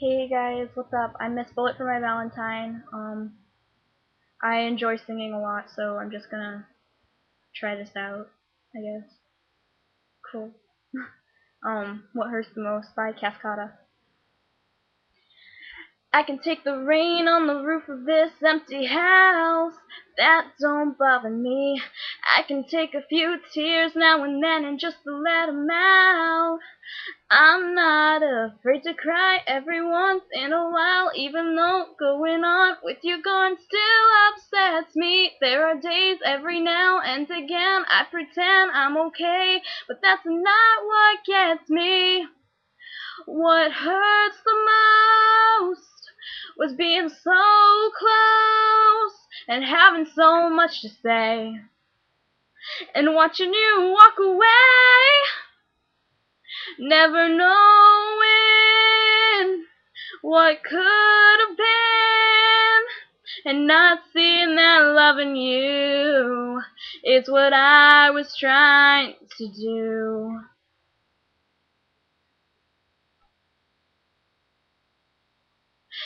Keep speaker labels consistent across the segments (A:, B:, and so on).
A: Hey guys, what's up? I'm Miss Bullet for my Valentine. I enjoy singing a lot, so I'm just gonna try this out, I guess. Cool. What Hurts the Most by Cascada. I can take the rain on the roof of this empty house. That don't bother me. I can take a few tears now and then and just to let 'em out. I'm not afraid to cry every once in a while, even though going on with you gone still upsets me. There are days every now and again I pretend I'm okay, but that's not what gets me. What hurts the most was being so close and having so much to say, and watching you walk away, never knowing what could have been, and not seeing that loving you is what I was trying to do.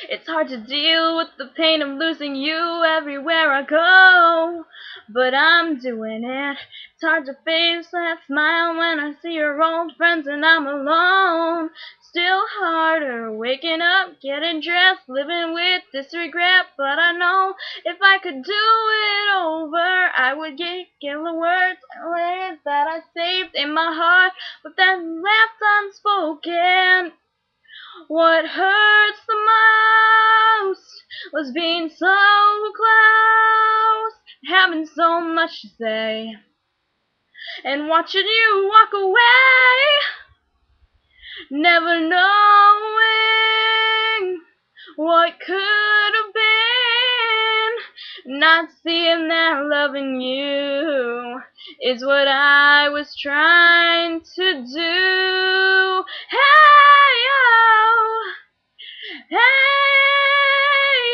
A: It's hard to deal with the pain of losing you everywhere I go, but I'm doing it. It's hard to face that smile when I see your old friends and I'm alone. Still harder waking up, getting dressed, living with this regret, but I know if I could do it over, I would get the words that I saved in my heart, but that left unspoken. What hurts the most was being so close, having so much to say, and watching you walk away, never knowing what could have been. Not seeing that loving you is what I was trying to do. Hey, oh, hey,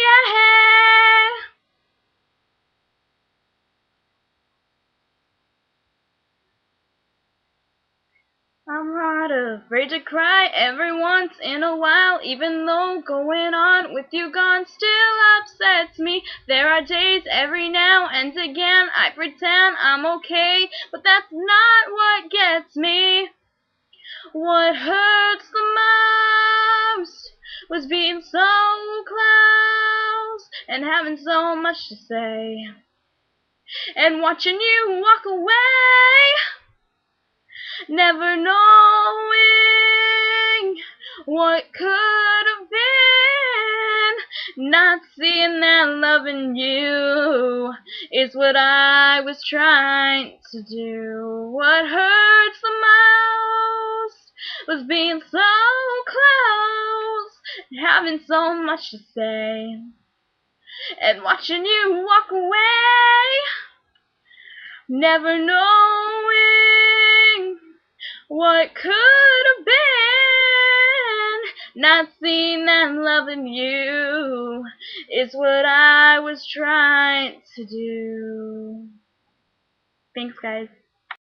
A: yeah, hey. I'm not afraid to cry every once in a while, even though going on with you gone still upsets me. There are days every now and again I pretend I'm okay, but that's not what gets me. What hurts the most was being so close and having so much to say, and watching you walk away, never knowing what could have been. Not seeing that loving you is what I was trying to do. What hurts the most was being so close, having so much to say, and watching you walk away, never knowing what could have been. Not seeing that loving you is what I was trying to do. Thanks, guys.